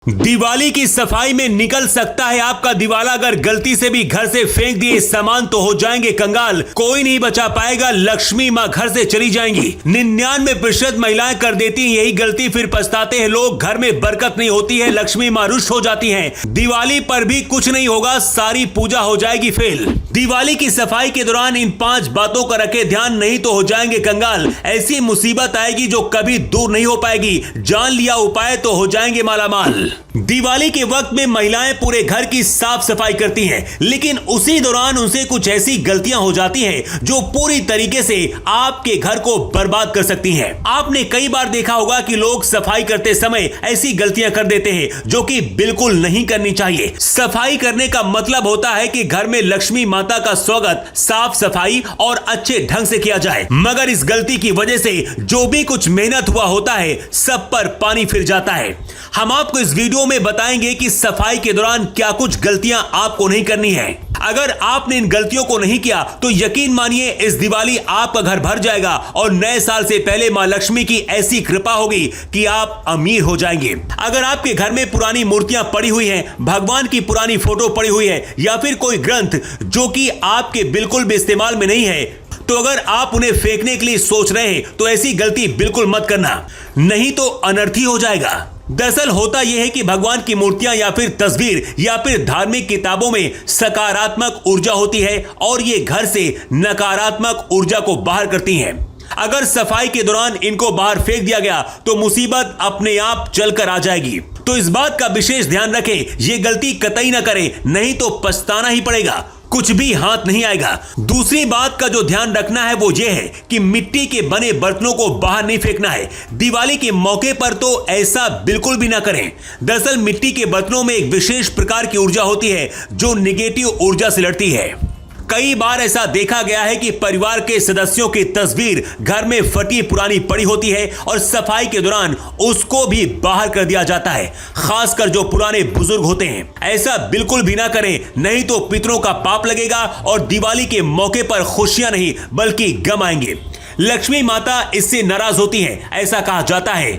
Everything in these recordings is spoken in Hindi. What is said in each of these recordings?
दिवाली की सफाई में निकल सकता है आपका दिवाला। अगर गलती से भी घर से फेंक दिए सामान तो हो जाएंगे कंगाल, कोई नहीं बचा पाएगा, लक्ष्मी माँ घर से चली जाएंगी। 99% महिलाएं कर देती हैं यही गलती, फिर पछताते हैं लोग। घर में बरकत नहीं होती है, लक्ष्मी माँ रुष्ट हो जाती हैं। दिवाली पर भी कुछ नहीं होगा, सारी पूजा हो जाएगी फेल। दिवाली की सफाई के दौरान इन 5 बातों का रखे ध्यान, नहीं तो हो जाएंगे कंगाल। ऐसी मुसीबत आएगी जो कभी दूर नहीं हो पाएगी। जान लिया उपाय तो हो जाएंगे मालामाल। दिवाली के वक्त में महिलाएं पूरे घर की साफ सफाई करती हैं, लेकिन उसी दौरान उनसे कुछ ऐसी गलतियां हो जाती हैं जो पूरी तरीके से आपके घर को बर्बाद कर सकती हैं। आपने कई बार देखा होगा कि लोग सफाई करते समय ऐसी गलतियां कर देते हैं जो कि बिल्कुल नहीं करनी चाहिए। सफाई करने का मतलब होता है कि घर में लक्ष्मी माता का स्वागत साफ सफाई और अच्छे ढंग से किया जाए, मगर इस गलती की वजह से जो भी कुछ मेहनत हुआ होता है सब पर पानी फिर जाता है। हम आपको इस वीडियो में बताएंगे कि सफाई के दौरान क्या कुछ गलतियां आपको नहीं करनी है। अगर आपने इन गलतियों को नहीं किया तो यकीन मानिए इस दिवाली आपका घर भर जाएगा और नए साल से पहले मां लक्ष्मी की ऐसी कृपा होगी कि आप अमीर हो जाएंगे। अगर आपके घर में पुरानी मूर्तियां पड़ी हुई हैं, भगवान की पुरानी फोटो पड़ी हुई है या फिर कोई ग्रंथ जो कि आपके बिल्कुल भी इस्तेमाल में नहीं है, तो अगर आप उन्हें फेंकने के लिए सोच रहे हैं तो ऐसी गलती बिल्कुल मत करना, नहीं तो अनर्थ ही हो जाएगा। दरअसल होता यह है कि भगवान की मूर्तियां या फिर तस्वीर या फिर धार्मिक किताबों में सकारात्मक ऊर्जा होती है और ये घर से नकारात्मक ऊर्जा को बाहर करती हैं। अगर सफाई के दौरान इनको बाहर फेंक दिया गया तो मुसीबत अपने आप चलकर आ जाएगी। तो इस बात का विशेष ध्यान रखें, ये गलती कतई ना करें, नहीं तो पछताना ही पड़ेगा, कुछ भी हाथ नहीं आएगा। दूसरी बात का जो ध्यान रखना है वो ये है कि मिट्टी के बने बर्तनों को बाहर नहीं फेंकना है। दिवाली के मौके पर तो ऐसा बिल्कुल भी ना करें। दरअसल मिट्टी के बर्तनों में एक विशेष प्रकार की ऊर्जा होती है जो निगेटिव ऊर्जा से लड़ती है। कई बार ऐसा देखा गया है कि परिवार के सदस्यों की तस्वीर घर में फटी पुरानी पड़ी होती है और सफाई के दौरान उसको भी बाहर कर दिया जाता है, खासकर जो पुराने बुजुर्ग होते हैं। ऐसा बिल्कुल भी ना करें, नहीं तो पितरों का पाप लगेगा और दिवाली के मौके पर खुशियां नहीं बल्कि गम आएंगे। लक्ष्मी माता इससे नाराज होती हैं, ऐसा कहा जाता है।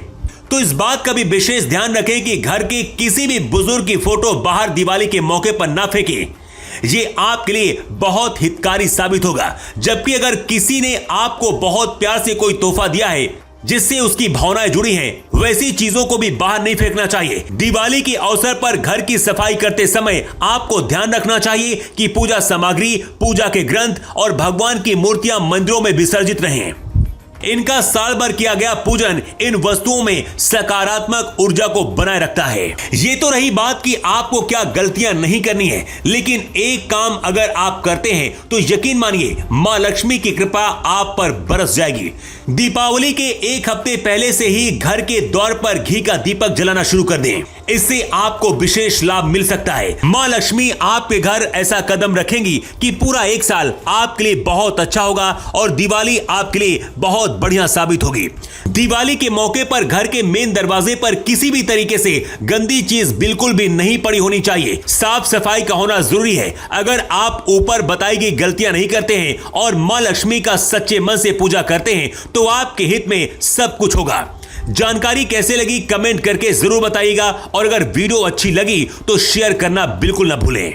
तो इस बात का भी विशेष ध्यान रखें कि घर के किसी भी बुजुर्ग की फोटो बाहर दिवाली के मौके पर ना फेंकें। ये आपके लिए बहुत हितकारी साबित होगा। जबकि अगर किसी ने आपको बहुत प्यार से कोई तोहफा दिया है जिससे उसकी भावनाएं जुड़ी हैं, वैसी चीजों को भी बाहर नहीं फेंकना चाहिए। दिवाली के अवसर पर घर की सफाई करते समय आपको ध्यान रखना चाहिए कि पूजा सामग्री, पूजा के ग्रंथ और भगवान की मूर्तियां मंदिरों में विसर्जित रहें। इनका साल भर किया गया पूजन इन वस्तुओं में सकारात्मक ऊर्जा को बनाए रखता है। ये तो रही बात कि आपको क्या गलतियां नहीं करनी है, लेकिन एक काम अगर आप करते हैं तो यकीन मानिए मां लक्ष्मी की कृपा आप पर बरस जाएगी। दीपावली के एक हफ्ते पहले से ही घर के द्वार पर घी का दीपक जलाना शुरू कर दें, इससे आपको विशेष लाभ मिल सकता है। मां लक्ष्मी आपके घर ऐसा कदम रखेंगी कि पूरा एक साल आपके लिए बहुत अच्छा होगा और दिवाली आपके लिए बहुत बढ़िया साबित होगी। दिवाली के मौके पर घर के मेन दरवाजे पर किसी भी तरीके से गंदी चीज बिल्कुल भी नहीं पड़ी होनी चाहिए। साफ सफाई का होना जरूरी है। अगर आप ऊपर बताई गई गलतियां नहीं करते हैं और मां लक्ष्मी का सच्चे मन से पूजा करते हैं तो आपके हित में सब कुछ होगा। जानकारी कैसे लगी कमेंट करके जरूर बताइएगा और अगर वीडियो अच्छी लगी तो शेयर करना बिल्कुल ना भूलें।